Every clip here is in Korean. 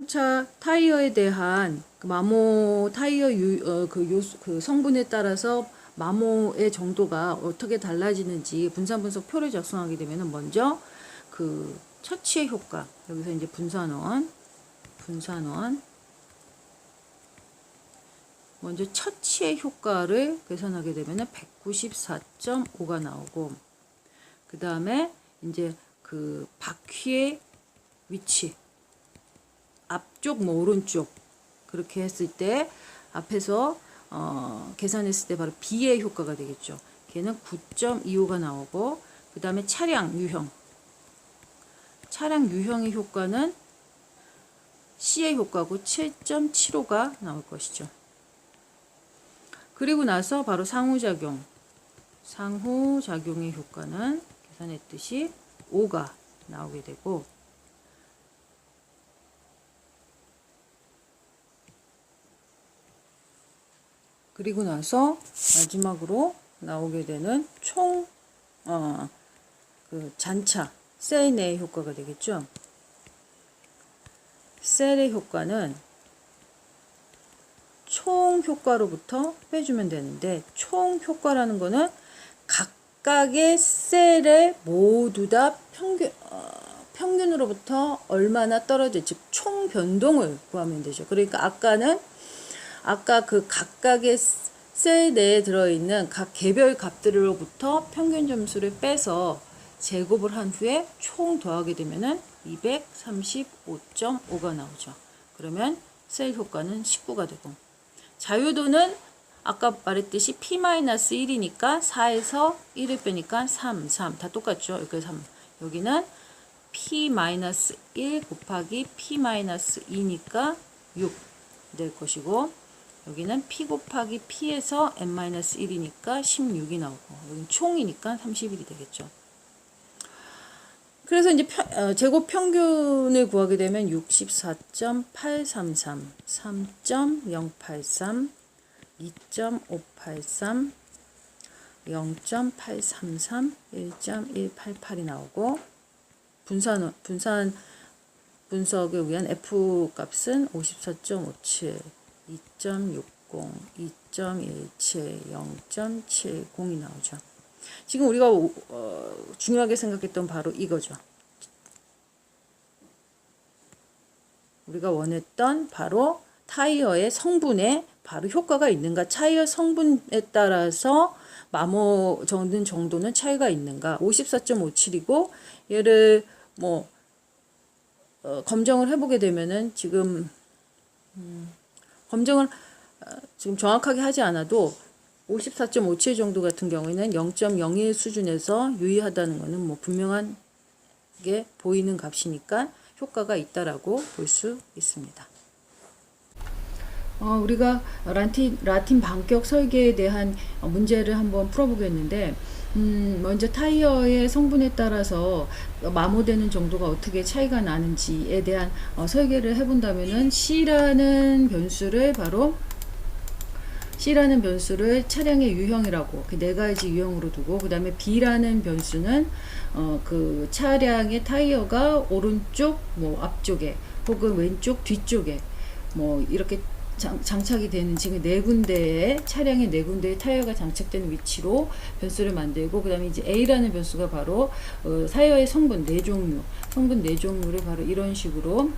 차 타이어에 대한 그 마모 타이어 그 성분에 따라서 마모의 정도가 어떻게 달라지는지 분산 분석 표를 작성하게 되면은 먼저 그 처치의 효과, 여기서 이제 분산원 먼저 처치의 효과를 계산하게 되면은 194.5가 나오고, 그 다음에 이제 그 바퀴의 위치, 앞쪽 뭐 오른쪽 그렇게 했을 때 앞에서 계산했을 때 바로 B의 효과가 되겠죠. 걔는 9.25가 나오고, 그 다음에 차량 유형의 효과는 C의 효과고 7.75가 나올 것이죠. 그리고 나서 바로 상호작용의 효과는 계산했듯이 5가 나오게 되고, 그리고 나서 마지막으로 나오게 되는 총 그 잔차 셀 내의 효과가 되겠죠. 셀의 효과는 총 효과로부터 빼주면 되는데, 총 효과라는 거는 각각의 셀의 모두 다 평균으로부터 얼마나 떨어질지, 즉 총 변동을 구하면 되죠. 그러니까 아까 그 각각의 셀 내에 들어있는 각 개별 값들로부터 평균 점수를 빼서 제곱을 한 후에 총 더하게 되면은 235.5가 나오죠. 그러면 셀 효과는 19가 되고, 자유도는 아까 말했듯이 P-1이니까 4에서 1을 빼니까 3 다 똑같죠. 여기 3. 여기는 P-1 곱하기 P-2니까 6 될 것이고, 여기는 P 곱하기 P에서 N-1이니까 16이 나오고, 여기는 총이니까 31이 되겠죠. 그래서 이제 제곱 평균을 구하게 되면 64.833, 3.083, 2.583, 0.833, 1.188이 나오고, 분산 분석에 의한 F 값은 54.57, 2.60, 2.17, 0.70이 나오죠. 지금 우리가 중요하게 생각했던 바로 이거죠. 우리가 원했던 바로 타이어의 성분에 바로 효과가 있는가, 타이어 성분에 따라서 마모 정든 정도는 차이가 있는가. 54.57이고 얘를 뭐 검정을 해보게 되면은 지금 검정을 지금 정확하게 하지 않아도 54.57 정도 같은 경우에는 0.01 수준에서 유의하다는 것은 뭐 분명한 게 보이는 값이니까 효과가 있다라고 볼 수 있습니다. 우리가 라틴 반격 설계에 대한 문제를 한번 풀어보겠는데, 먼저 타이어의 성분에 따라서 마모되는 정도가 어떻게 차이가 나는지에 대한 설계를 해본다면은 C라는 변수를 차량의 유형이라고 그 네 가지 유형으로 두고, 그 다음에 B라는 변수는 그 차량의 타이어가 오른쪽 뭐 앞쪽에 혹은 왼쪽 뒤쪽에 뭐 이렇게 장착이 되는 지금 네 군데의 차량의 네 군데의 타이어가 장착되는 위치로 변수를 만들고, 그 다음에 이제 A라는 변수가 바로 타이어의 성분 네 종류를 바로 이런 식으로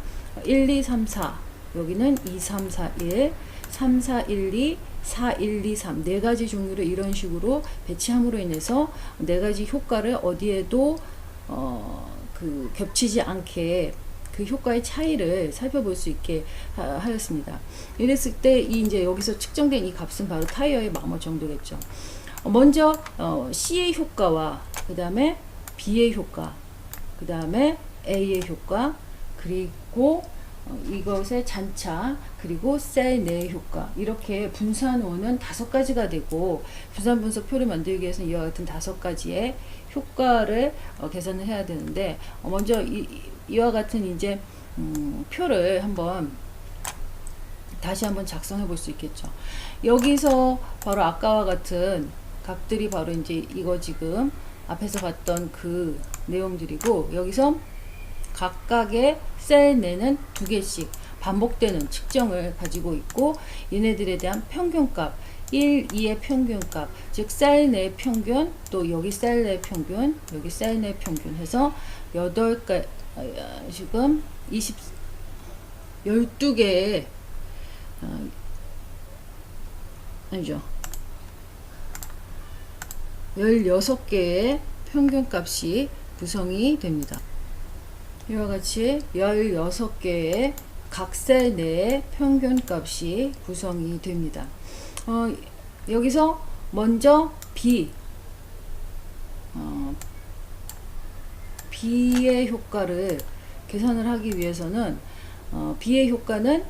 1, 2, 3, 4 여기는 2, 3, 4, 1 3, 4, 1, 2 4, 1, 2, 3 네 가지 종류를 이런 식으로 배치함으로 인해서 네 가지 효과를 어디에도 그 겹치지 않게 그 효과의 차이를 살펴볼 수 있게 하였습니다. 이랬을 때 이제 여기서 측정된 이 값은 바로 타이어의 마모 정도겠죠. 먼저 C의 효과와 그 다음에 B의 효과, 그 다음에 A의 효과, 그리고 이것의 잔차, 그리고 셀 내의 효과, 이렇게 분산원은 5가지가 되고, 분산 분석표를 만들기 위해서는 이와 같은 5가지의 효과를 계산을 해야 되는데, 먼저 이와 같은 이제 표를 다시 한번 작성해 볼 수 있겠죠. 여기서 바로 아까와 같은 값들이 바로 이제 이거 지금 앞에서 봤던 그 내용들이고, 여기서 각각의 셀 내는 2개씩 반복되는 측정을 가지고 있고 얘네들에 대한 평균값 1, 2의 평균값 즉 쌀 내 평균 또 여기 쌀 내 평균 여기 쌀 내 평균 해서 8가 지금 12개의 아니죠 16개의 평균값이 구성이 됩니다. 이와 같이 16개의 각 셀 내의 평균값이 구성이 됩니다. 여기서 먼저 B의 효과를 계산을 하기 위해서는 B의 효과는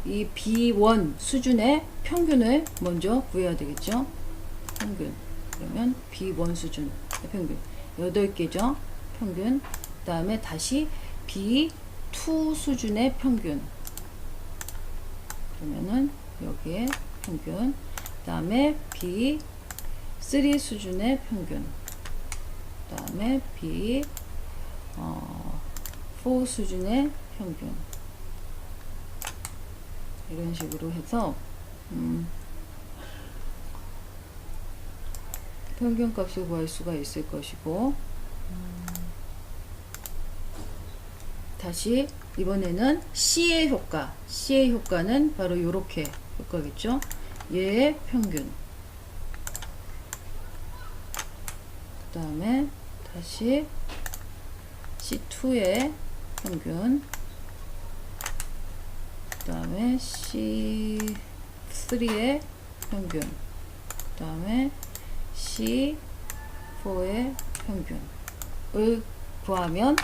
이 B1 수준의 평균을 먼저 구해야 되겠죠. 평균. 그러면 B1 수준의 평균. 8개죠. 평균. 그 다음에 다시 B2 수준의 평균. 그러면은 여기에 평균. 그 다음에 B3 수준의 평균. 그 다음에 B4 수준의 평균. 이런 식으로 해서 평균값을 구할 수가 있을 것이고 다시 이번에는 C의 효과 C의 효과는 바로 요렇게 효과겠죠. 얘의 평균 그 다음에 다시 C2의 평균 그 다음에 C3의 평균 그 다음에 C4의 평균을 구하면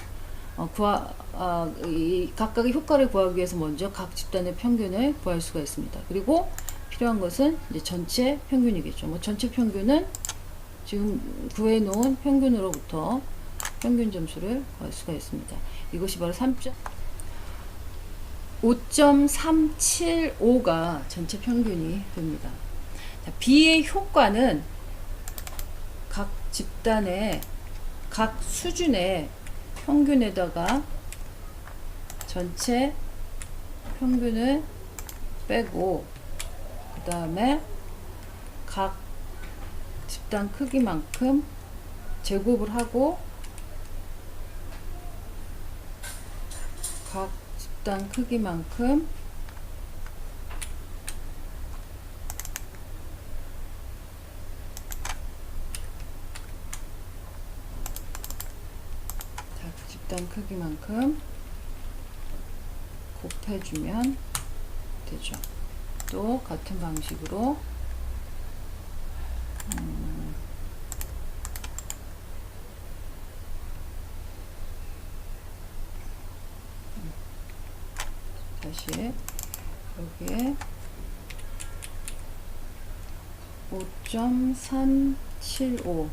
이 각각의 효과를 구하기 위해서 먼저 각 집단의 평균을 구할 수가 있습니다. 그리고 필요한 것은 이제 전체 평균이겠죠. 뭐 전체 평균은 지금 구해 놓은 평균으로부터 평균 점수를 구할 수가 있습니다. 이것이 바로 5.375가 전체 평균이 됩니다. 자, B의 효과는 각 집단의 각 수준의 평균에다가 전체 평균을 빼고 그 다음에 각 집단 크기만큼 제곱을 하고 각 집단 크기만큼 집단 크기만큼 곱해주면 되죠. 또 같은 방식으로 다시 여기에 5.375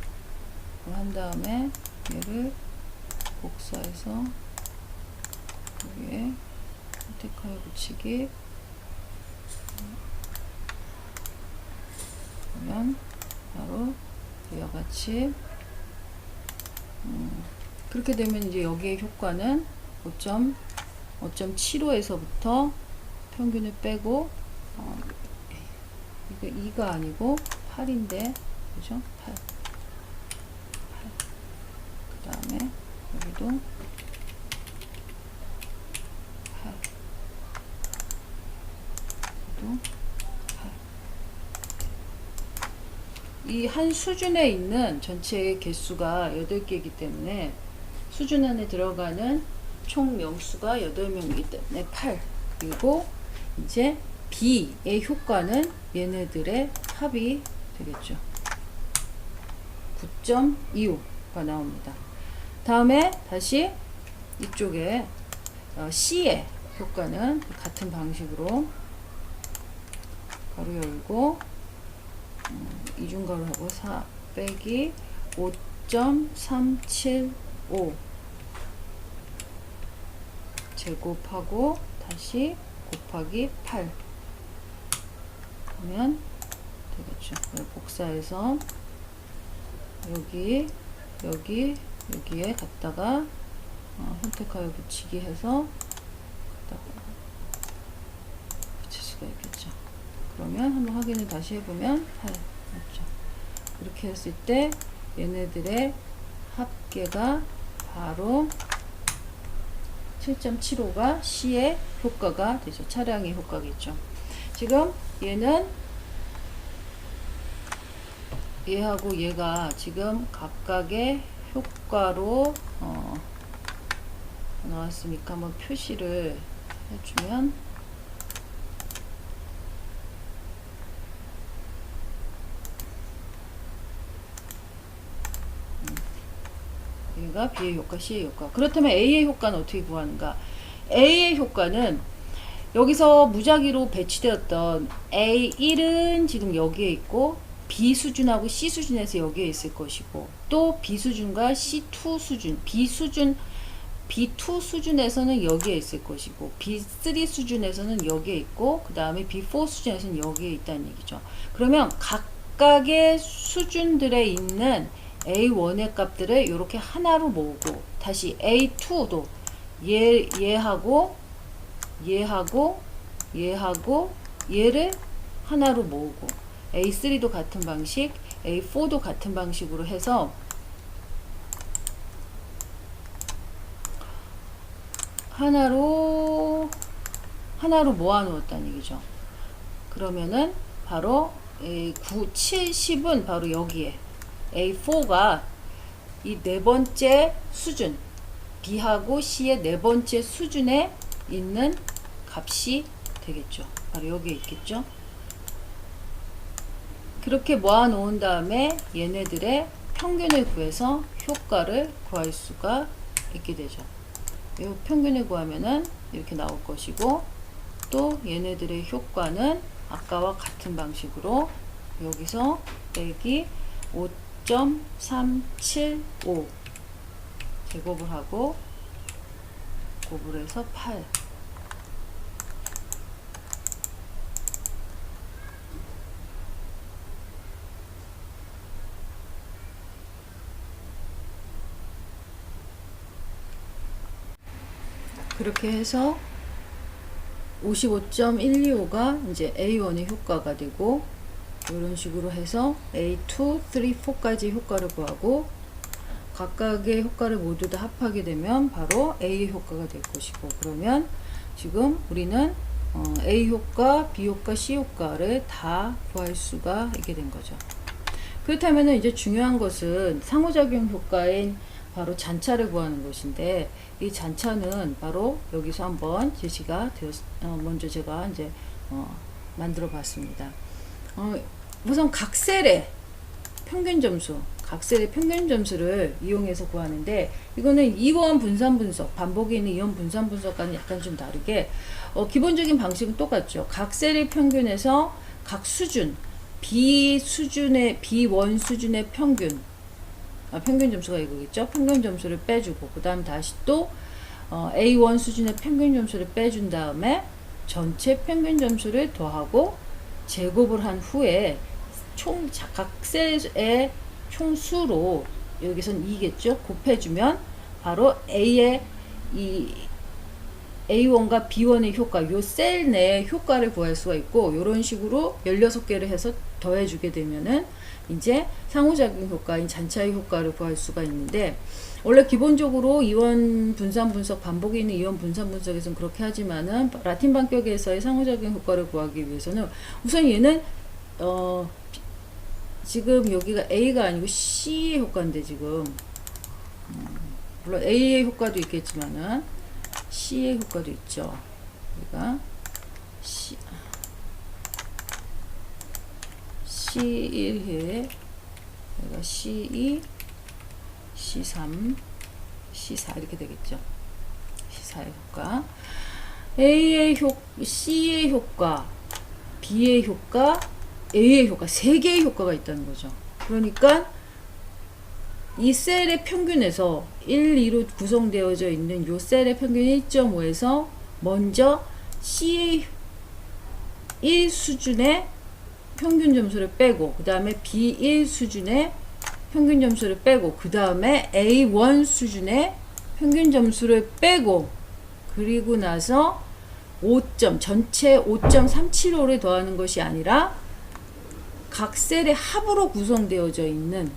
한 다음에 얘를 복사해서 여기에 선택하여 붙이기 그러면 바로 이와 같이 그렇게 되면 이제 여기에 효과는 5.75에서부터 평균을 빼고 이거 2가 아니고 8인데 그죠? 8. 그 다음에 여기도 8. 여기도 8. 이 한 수준에 있는 전체의 개수가 8개이기 때문에 수준 안에 들어가는 총 명수가 8명이기 때문에 8. 그리고 이제 B의 효과는 얘네들의 합이 되겠죠. 9.25가 나옵니다. 다음에 다시 이쪽에 C의 효과는 같은 방식으로 가로 열고 이중가로하고 4 빼기 5.375 제곱하고 다시 곱하기 8 하면 되겠죠. 복사해서 여기에 갖다가 선택하여 붙이기 해서 붙일 수가 있겠죠. 그러면 한번 확인을 다시 해보면 8 맞죠. 이렇게 했을 때 얘네들의 합계가 바로 7.75가 C의 효과가 되죠. 차량의 효과겠죠. 지금 얘는 얘하고 얘가 지금 각각의 효과로 나왔으니까 한번 표시를 해주면 얘가 B의 효과, C의 효과. 그렇다면 A의 효과는 어떻게 구하는가? A의 효과는 여기서 무작위로 배치되었던 A1은 지금 여기에 있고 B 수준하고 C 수준에서 여기에 있을 것이고 또 B 수준과 C2 수준, B2 수준에서는 여기에 있을 것이고 B3 수준에서는 여기에 있고 그 다음에 B4 수준에서는 여기에 있다는 얘기죠. 그러면 각각의 수준들에 있는 A1의 값들을 이렇게 하나로 모으고 다시 A2도 얘하고 얘를 하나로 모으고 A3도 같은 방식, A4도 같은 방식으로 해서 하나로 모아 놓았다는 얘기죠. 그러면은 바로 A9, 7, 10은 바로 여기에 A4가 이 네 번째 수준 B하고 C의 네 번째 수준에 있는 값이 되겠죠. 바로 여기에 있겠죠. 그렇게 모아 놓은 다음에 얘네들의 평균을 구해서 효과를 구할 수가 있게 되죠. 이 평균을 구하면은 이렇게 나올 것이고 또 얘네들의 효과는 아까와 같은 방식으로 여기서 빼기 5.375 제곱을 하고 곱을 해서 8 그렇게 해서 55.125가 이제 A1의 효과가 되고 이런 식으로 해서 A2, 3, 4까지 효과를 구하고 각각의 효과를 모두 다 합하게 되면 바로 A의 효과가 될 것이고 그러면 지금 우리는 A 효과, B 효과, C 효과를 다 구할 수가 있게 된 거죠. 그렇다면 이제 중요한 것은 상호작용 효과인 바로 잔차를 구하는 것인데 이 잔차는 바로 여기서 한번 제시가 먼저 제가 이제 만들어 봤습니다. 우선 각셀의 평균 점수를 이용해서 구하는데 이거는 이원 분산 분석, 반복에 있는 이원 분산 분석과는 약간 좀 다르게 기본적인 방식은 똑같죠. 각셀의 평균에서 각 수준 B1 수준의 평균 점수가 이거겠죠. 평균 점수를 빼주고 그 다음 다시 또 A1 수준의 평균 점수를 빼준 다음에 전체 평균 점수를 더하고 제곱을 한 후에 총 각셀의 총수로 여기선 2겠죠. 곱해주면 바로 A의 이 A1과 B1의 효과, 요 셀 내의 효과를 구할 수가 있고, 요런 식으로 16개를 해서 더해주게 되면은, 이제 상호작용 효과인 잔차의 효과를 구할 수가 있는데, 원래 기본적으로 이원 분산 분석, 반복이 있는 이원 분산 분석에서는 그렇게 하지만은, 라틴 반격에서의 상호작용 효과를 구하기 위해서는, 우선 얘는, 지금 여기가 A가 아니고 C의 효과인데, 지금, 물론 A의 효과도 있겠지만은, C의 효과도 있죠. 우리가 C1회, 여기가 C2, C3, C4 이렇게 되겠죠. C4의 효과, C의 효과, B의 효과, A의 효과, 3개의 효과가 있다는 거죠. 그러니까 이 셀의 평균에서 1, 2로 구성되어져 있는 이 셀의 평균 1.5에서 먼저 C의 1 수준의 평균 점수를 빼고 그 다음에 B1 수준의 평균 점수를 빼고 그 다음에 A1 수준의 평균 점수를 빼고 그리고 나서 5점, 전체 5.375를 더하는 것이 아니라 각 셀의 합으로 구성되어져 있는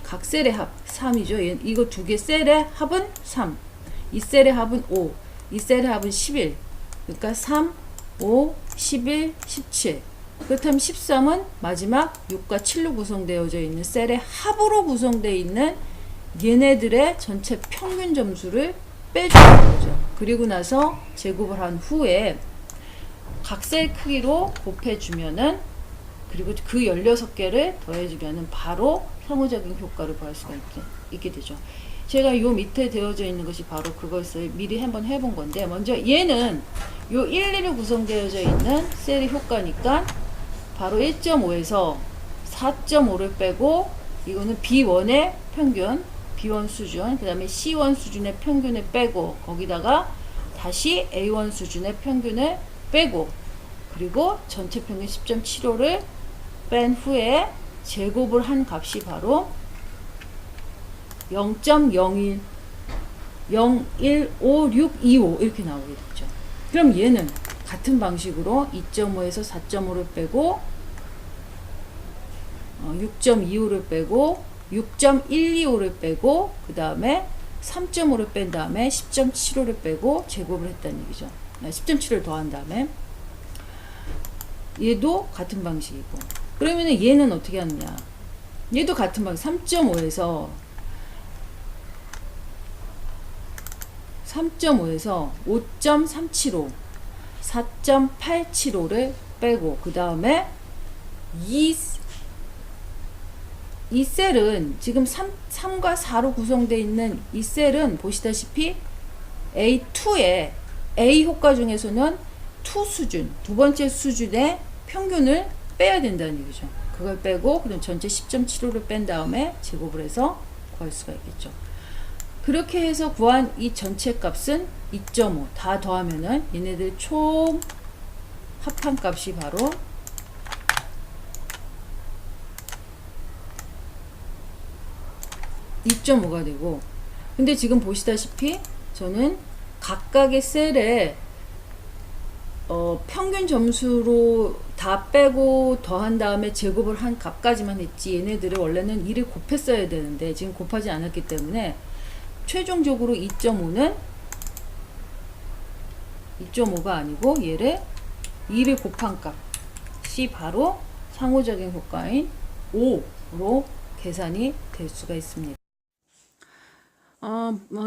각 셀의 합 3이죠. 이거 두 개 셀의 합은 3, 이 셀의 합은 5, 이 셀의 합은 11. 그러니까 3, 5, 11, 17. 그렇다면 13은 마지막 6과 7로 구성되어져 있는 셀의 합으로 구성되어 있는 얘네들의 전체 평균 점수를 빼주는 거죠. 그리고 나서 제곱을 한 후에 각 셀 크기로 곱해주면은, 그리고 그 16개를 더해주면은 바로 상호작용 효과를 구할 수가 있게 되죠. 제가 요 밑에 되어져 있는 것이 바로 그것을 미리 한번 해본 건데, 먼저 얘는 요 1, 2로 구성되어져 있는 셀의 효과니까 바로 1.5에서 4.5를 빼고, 이거는 B1의 평균, B1 수준, 그 다음에 C1 수준의 평균을 빼고, 거기다가 다시 A1 수준의 평균을 빼고, 그리고 전체 평균 10.75를 뺀 후에 제곱을 한 값이 바로 0.01, 0.15625 이렇게 나오게 되죠. 그럼 얘는 같은 방식으로 2.5에서 4.5를 빼고 6.25를 빼고 6.125를 빼고 그 다음에 3.5를 뺀 다음에 10.75를 빼고 제곱을 했다는 얘기죠. 10.75를 더한 다음에 얘도 같은 방식이고, 그러면은 얘는 어떻게 하느냐, 얘도 같은 방식 3.5에서 5.375, 4.875를 빼고, 그 다음에 이 셀은 지금 3과 4로 구성되어 있는 이 셀은 보시다시피 A2의 A 효과 중에서는 2 수준, 두 번째 수준의 평균을 빼야 된다는 얘기죠. 그걸 빼고 그럼 전체 10.75를 뺀 다음에 제곱을 해서 구할 수가 있겠죠. 그렇게 해서 구한 이 전체 값은 2.5 다 더하면은 얘네들 총 합한 값이 바로 2.5가 되고, 근데 지금 보시다시피 저는 각각의 셀에 평균 점수로 다 빼고 더한 다음에 제곱을 한 값까지만 했지, 얘네들을 원래는 2를 곱했어야 되는데 지금 곱하지 않았기 때문에 최종적으로 2.5는 2.5가 아니고 얘를 2를 곱한 값이 바로 상호작용 효과인 5로 계산이 될 수가 있습니다.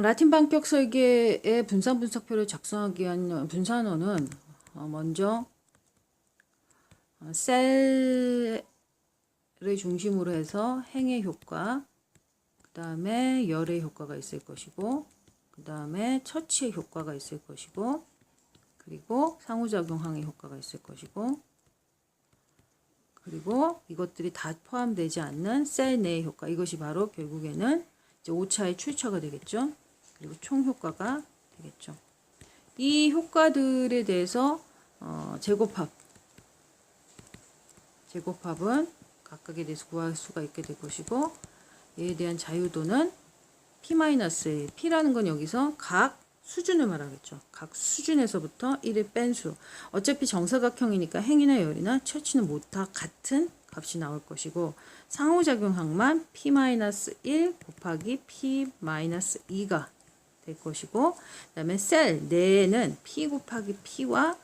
라틴 반격 설계의 분산 분석표를 작성하기 위한 분산어는 먼저 셀을 중심으로 해서 행의 효과, 그 다음에 열의 효과가 있을 것이고, 그 다음에 처치의 효과가 있을 것이고, 그리고 상호작용항의 효과가 있을 것이고, 그리고 이것들이 다 포함되지 않는 셀 내의 효과, 이것이 바로 결국에는 이제 오차의 출처가 되겠죠. 그리고 총 효과가 되겠죠. 이 효과들에 대해서 제곱합은 각각에 대해서 구할 수가 있게 될 것이고, 얘에 대한 자유도는 P-1, P라는 건 여기서 각 수준을 말하겠죠. 각 수준에서부터 1을 뺀 수. 어차피 정사각형이니까 행이나 열이나 처치는 모두 다 같은 값이 나올 것이고, 상호작용항만 P-1 곱하기 P-2가 될 것이고, 그 다음에 셀 내에는 P 곱하기 P와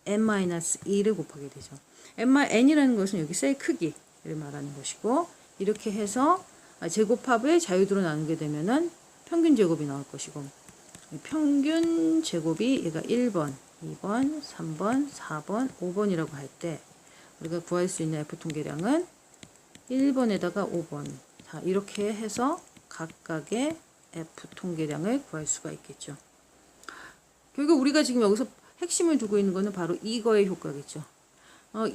N-2를 곱하게 되죠. N이라는 것은 여기 셀 크기를 말하는 것이고, 이렇게 해서 제곱합을 자유도로 나누게 되면은 평균 제곱이 나올 것이고, 평균 제곱이 얘가 1번, 2번, 3번, 4번, 5번이라고 할 때 우리가 구할 수 있는 F 통계량은 1번에다가 5번. 자, 이렇게 해서 각각의 F 통계량을 구할 수가 있겠죠. 결국 우리가 지금 여기서 핵심을 두고 있는 것은 바로 이거의 효과겠죠.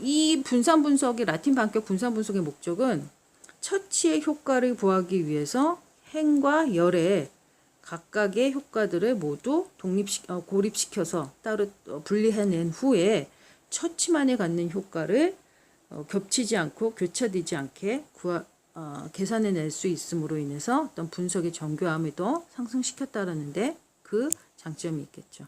이 분산 분석의 라틴 반격 분산 분석의 목적은 처치의 효과를 구하기 위해서 행과 열의 각각의 효과들을 모두 고립시켜서 따로 분리해낸 후에 처치만에 갖는 효과를 겹치지 않고 교차되지 않게 계산해낼 수 있음으로 인해서 어떤 분석의 정교함을 더 상승시켰다라는데 그 장점이 있겠죠.